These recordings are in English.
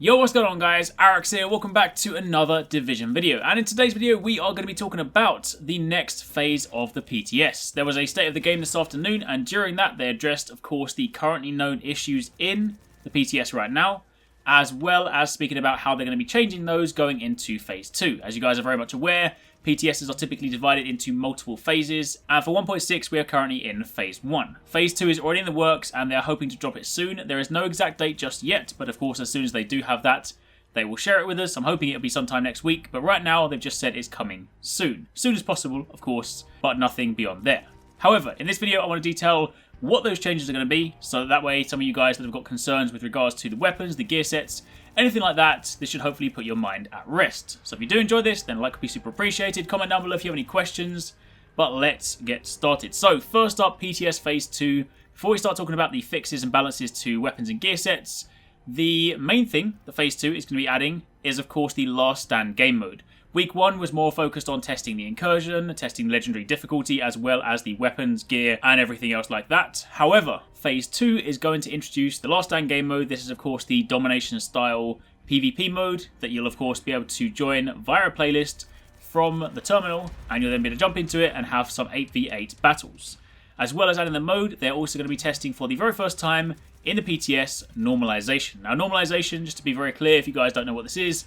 Yo, what's going on guys? Arekkz here, welcome back to another Division video. And in today's video, we are going to be talking about the next phase of the PTS. There was a state of the game this afternoon, and during that they addressed, of course, the currently known issues in the PTS right now, as well as speaking about how they're going to be changing those going into Phase 2. As you guys are very much aware, PTSs are typically divided into multiple phases, and for 1.6 we are currently in Phase 1. Phase 2 is already in the works and they are hoping to drop it soon. There is no exact date just yet, but of course as soon as they do have that, they will share it with us. I'm hoping it'll be sometime next week, but right now they've just said it's coming soon. Soon as possible, of course, but nothing beyond there. However, in this video I want to detail what those changes are going to be, so that way some of you guys that have got concerns with regards to the weapons, the gear sets, anything like that, this should hopefully put your mind at rest. So if you do enjoy this, then a like would be super appreciated. Comment down below if you have any questions, but let's get started. So first up, PTS Phase 2. Before we start talking about the fixes and balances to weapons and gear sets, the main thing that Phase 2 is going to be adding is of course the Last Stand game mode. Week 1 was more focused on testing the incursion, testing legendary difficulty, as well as the weapons, gear, and everything else like that. However, Phase 2 is going to introduce the Last Stand game mode. This is of course the domination style PvP mode that you'll of course be able to join via a playlist from the terminal, and you'll then be able to jump into it and have some 8v8 battles. As well as adding the mode, they're also going to be testing for the very first time in the PTS Normalisation. Now Normalisation, just to be very clear if you guys don't know what this is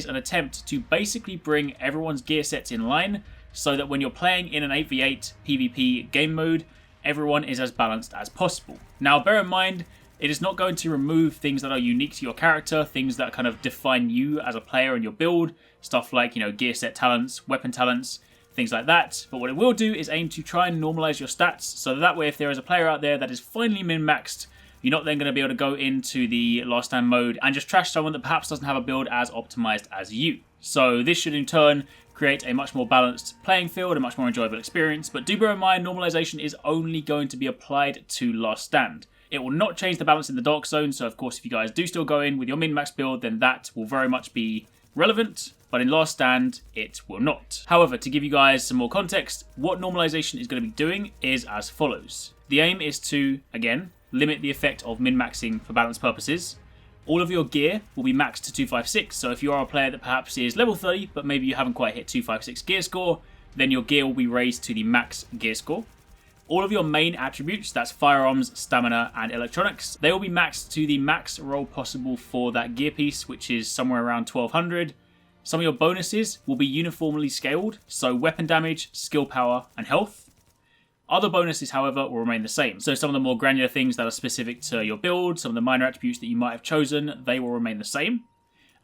an attempt to basically bring everyone's gear sets in line so that when you're playing in an 8v8 PvP game mode, everyone is as balanced as possible. Now bear in mind, it is not going to remove things that are unique to your character, things that kind of define you as a player and your build, stuff like, you know, gear set talents, weapon talents, things like that. But what it will do is aim to try and normalize your stats so that way if there is a player out there that is finally min-maxed, you're not then going to be able to go into the Last Stand mode and just trash someone that perhaps doesn't have a build as optimized as you. So this should in turn create a much more balanced playing field, a much more enjoyable experience. But do bear in mind, normalization is only going to be applied to Last Stand. It will not change the balance in the Dark Zone, so of course if you guys do still go in with your min-max build, then that will very much be relevant. But in Last Stand, it will not. However, to give you guys some more context, what normalization is going to be doing is as follows. The aim is to, again, limit the effect of min-maxing for balance purposes. All of your gear will be maxed to 256, so if you are a player that perhaps is level 30, but maybe you haven't quite hit 256 gear score, then your gear will be raised to the max gear score. All of your main attributes, that's firearms, stamina, and electronics, they will be maxed to the max roll possible for that gear piece, which is somewhere around 1200. Some of your bonuses will be uniformly scaled, so weapon damage, skill power, and health. Other bonuses, however, will remain the same. So some of the more granular things that are specific to your build, some of the minor attributes that you might have chosen, they will remain the same.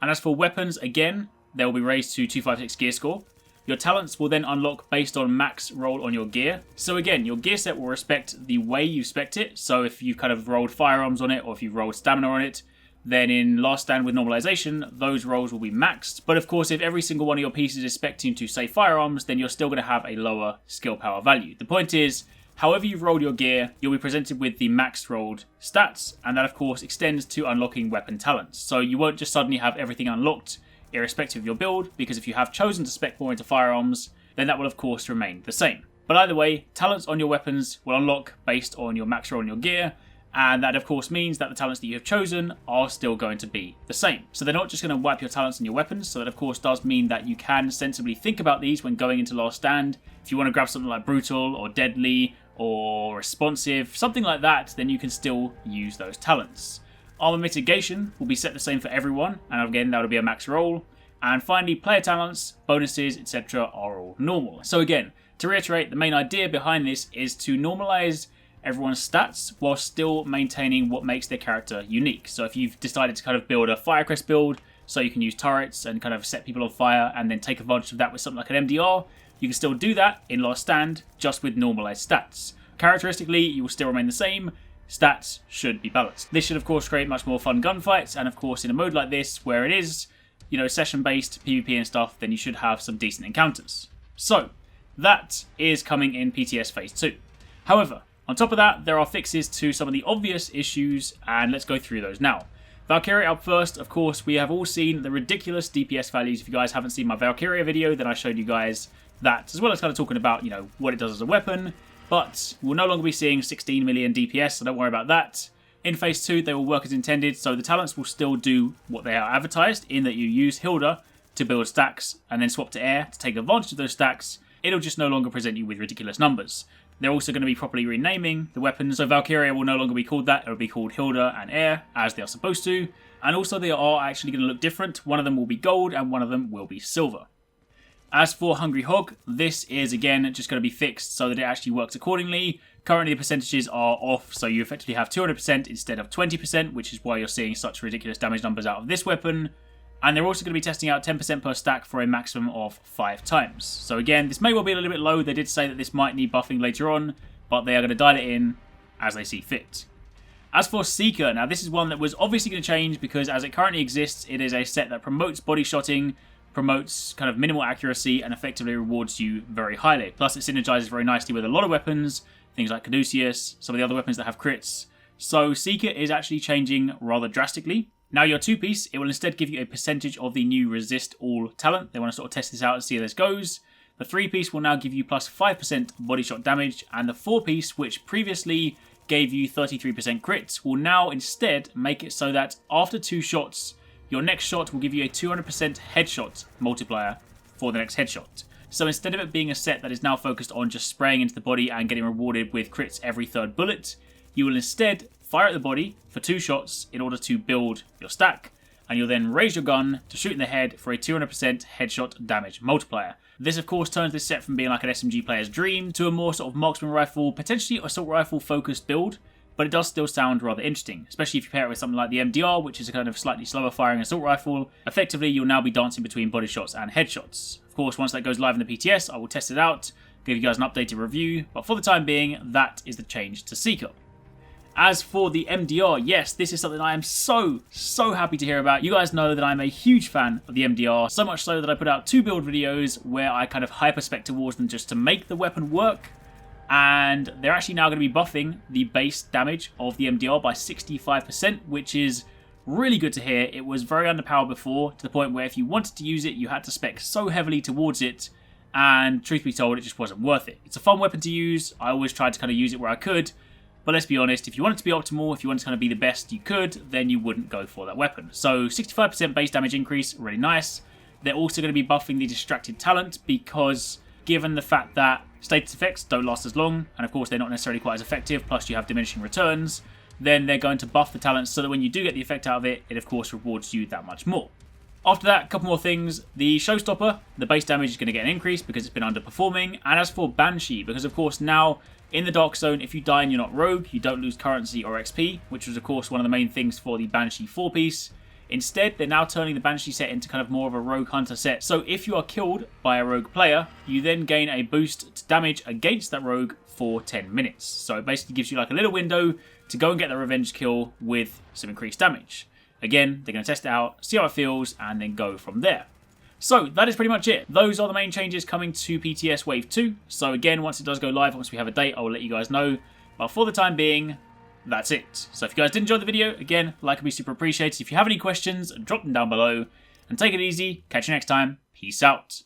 And as for weapons, again, they will be raised to 256 gear score. Your talents will then unlock based on max roll on your gear. So again, your gear set will respect the way you spec it. So if you've kind of rolled firearms on it, or if you've rolled stamina on it, then in Last Stand with normalization, those rolls will be maxed. But of course, if every single one of your pieces is spec'd into, say, firearms, then you're still going to have a lower skill power value. The point is, however you've rolled your gear, you'll be presented with the maxed rolled stats, and that of course extends to unlocking weapon talents. So you won't just suddenly have everything unlocked, irrespective of your build, because if you have chosen to spec more into firearms, then that will of course remain the same. But either way, talents on your weapons will unlock based on your max roll on your gear, and that of course means that the talents that you have chosen are still going to be the same. So they're not just going to wipe your talents and your weapons, so that of course does mean that you can sensibly think about these when going into Last Stand. If you want to grab something like Brutal or Deadly or Responsive, something like that, then you can still use those talents. Armor mitigation will be set the same for everyone, and again that will be a max roll. And finally, player talents, bonuses, etc. are all normal. So again, to reiterate, the main idea behind this is to normalize everyone's stats while still maintaining what makes their character unique. So if you've decided to kind of build a Firecrest build so you can use turrets and kind of set people on fire and then take advantage of that with something like an MDR, you can still do that in Last Stand just with normalized stats. Characteristically, you will still remain the same. Stats should be balanced. This should of course create much more fun gunfights, and of course in a mode like this where it is, you know, session based PvP and stuff, then you should have some decent encounters. So that is coming in PTS Phase 2. However, on top of that, there are fixes to some of the obvious issues, and let's go through those now. Valkyria up first, of course, we have all seen the ridiculous DPS values. If you guys haven't seen my Valkyria video, then I showed you guys that, as well as kind of talking about, you know, what it does as a weapon. But we'll no longer be seeing 16 million DPS, so don't worry about that. In Phase 2, they will work as intended, so the talents will still do what they are advertised, in that you use Hilda to build stacks and then swap to Air to take advantage of those stacks. It'll just no longer present you with ridiculous numbers. They're also going to be properly renaming the weapons, so Valkyria will no longer be called that, it'll be called Hilda and Air, as they are supposed to. And also they are actually going to look different. One of them will be gold and one of them will be silver. As for Hungry Hog, this is again just going to be fixed so that it actually works accordingly. Currently the percentages are off, so you effectively have 200% instead of 20%, which is why you're seeing such ridiculous damage numbers out of this weapon. And they're also going to be testing out 10% per stack for a maximum of 5 times. So again, this may well be a little bit low. They did say that this might need buffing later on, but they are going to dial it in as they see fit. As for SEEKR, now this is one that was obviously going to change because as it currently exists, it is a set that promotes body shotting, promotes kind of minimal accuracy, and effectively rewards you very highly. Plus it synergizes very nicely with a lot of weapons, things like Caduceus, some of the other weapons that have crits. So SEEKR is actually changing rather drastically. Now your 2-piece, it will instead give you a percentage of the new resist all talent. They want to sort of test this out and see how this goes. The 3-piece will now give you plus 5% body shot damage, and the 4-piece, which previously gave you 33% crits, will now instead make it so that after 2 shots, your next shot will give you a 200% headshot multiplier for the next headshot. So instead of it being a set that is now focused on just spraying into the body and getting rewarded with crits every 3rd bullet, you will instead fire at the body for 2 shots in order to build your stack, and you'll then raise your gun to shoot in the head for a 200% headshot damage multiplier. This of course turns this set from being like an SMG player's dream to a more sort of marksman rifle, potentially assault rifle focused build, but it does still sound rather interesting, especially if you pair it with something like the MDR, which is a kind of slightly slower firing assault rifle. Effectively, you'll now be dancing between body shots and headshots. Of course, once that goes live in the PTS, I will test it out, give you guys an updated review, but for the time being, that is the change to SEEKR. As for the MDR, yes, this is something I am so happy to hear about. You guys know that I'm a huge fan of the MDR, so much so that I put out 2 build videos where I kind of hyperspec towards them just to make the weapon work. And they're actually now going to be buffing the base damage of the MDR by 65%, which is really good to hear. It was very underpowered before, to the point where if you wanted to use it, you had to spec so heavily towards it, and truth be told, it just wasn't worth it. It's a fun weapon to use. I always tried to kind of use it where I could, but let's be honest, if you wanted to be optimal, if you wanted to kind of be the best you could, then you wouldn't go for that weapon. So 65% base damage increase, really nice. They're also going to be buffing the distracted talent because given the fact that status effects don't last as long, and of course they're not necessarily quite as effective, plus you have diminishing returns, then they're going to buff the talents so that when you do get the effect out of it, it of course rewards you that much more. After that, a couple more things. The Showstopper, the base damage is going to get an increase because it's been underperforming. And as for Banshee, because of course now in the Dark Zone, if you die and you're not rogue, you don't lose currency or XP, which was of course one of the main things for the Banshee 4-piece. Instead, they're now turning the Banshee set into kind of more of a rogue hunter set. So if you are killed by a rogue player, you then gain a boost to damage against that rogue for 10 minutes. So it basically gives you like a little window to go and get that revenge kill with some increased damage. Again, they're going to test it out, see how it feels, and then go from there. So that is pretty much it. Those are the main changes coming to PTS Wave 2. So again, once it does go live, once we have a date, I will let you guys know. But for the time being, that's it. So if you guys did enjoy the video, again, like would be super appreciated. If you have any questions, drop them down below. And take it easy. Catch you next time. Peace out.